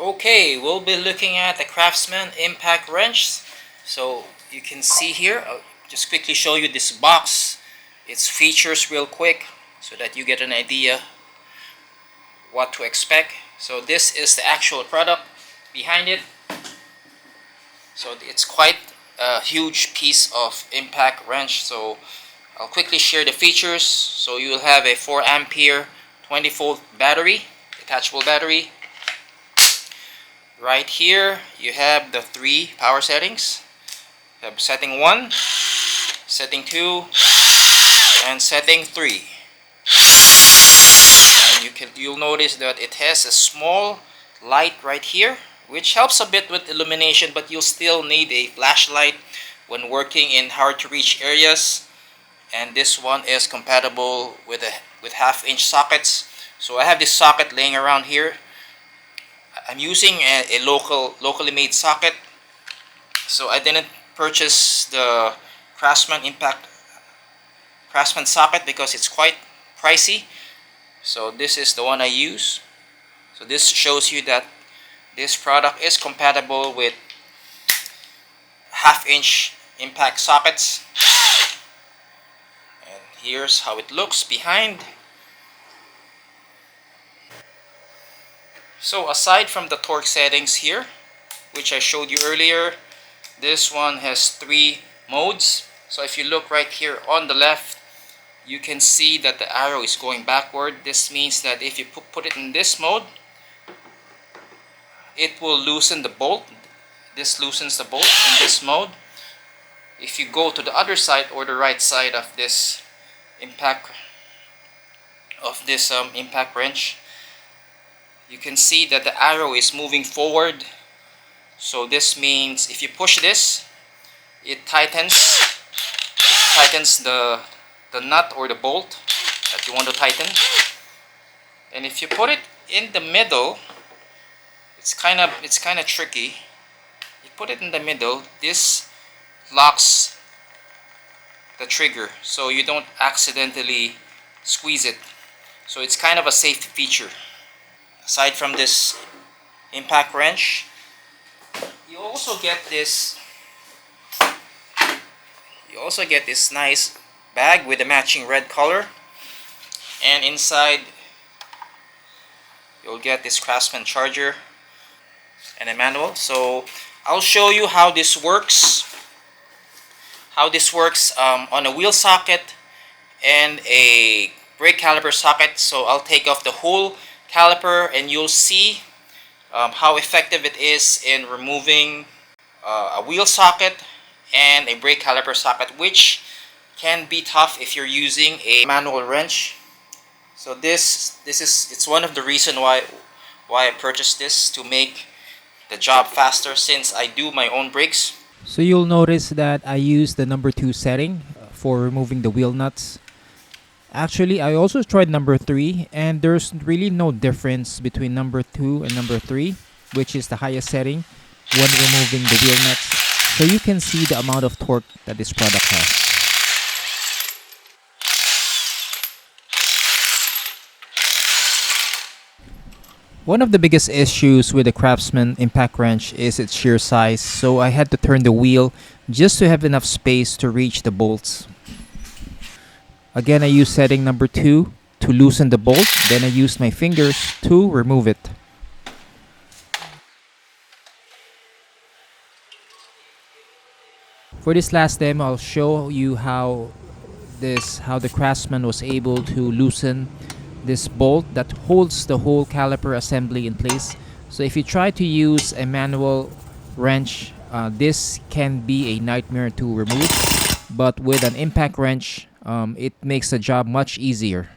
Okay, we'll be looking at the Craftsman impact wrench. So you can see here, I'll just quickly show you this box, its features real quick so that you get an idea what to expect. So this is the actual product behind it. So it's quite a huge piece of impact wrench. So I'll quickly share the features. So you will have a 4 ampere 20-volt battery, detachable battery. Right here you have the 3 power settings. You have setting 1, setting 2, and setting 3. And you'll notice that it has a small light right here, which helps a bit with illumination, but you'll still need a flashlight when working in hard to reach areas. And this one is compatible with half-inch sockets. So I have this socket laying around here. I'm using a locally made socket, so I didn't purchase the Craftsman socket because it's quite pricey. So this is the one I use. So this shows you that this product is compatible with half-inch impact sockets. And here's how it looks behind. So aside from the torque settings here, which I showed you earlier, this one has 3 modes. So if you look right here on the left, you can see that the arrow is going backward. This means that if you put it in this mode, it will loosen the bolt. This loosens the bolt in this mode. If you go to the other side or the right side of this impact wrench, you can see that the arrow is moving forward. So this means if you push this, it tightens the nut or the bolt that you want to tighten. And if you put it in the middle, it's kind of tricky. You put it in the middle, this locks the trigger so you don't accidentally squeeze it. So it's kind of a safety feature. Aside from this impact wrench, you also get this nice bag with a matching red color, and inside you'll get this Craftsman charger and a manual. So I'll show you how this works on a wheel socket and a brake caliper socket. So I'll take off the whole caliper and you'll see how effective it is in removing a wheel socket and a brake caliper socket, which can be tough if you're using a manual wrench. So it's one of the reasons why I purchased this, to make the job faster since I do my own brakes. So you'll notice that I use the number 2 setting for removing the wheel nuts. Actually, I also tried number 3, and there's really no difference between number 2 and number 3, which is the highest setting, when removing the wheel nuts. So you can see the amount of torque that this product has. One of the biggest issues with the Craftsman impact wrench is its sheer size, so I had to turn the wheel just to have enough space to reach the bolts. Again, I used setting number 2 to loosen the bolt, then I used my fingers to remove it. For this last demo, I'll show you how the Craftsman was able to loosen this bolt that holds the whole caliper assembly in place. So if you try to use a manual wrench, this can be a nightmare to remove, but with an impact wrench, it makes the job much easier.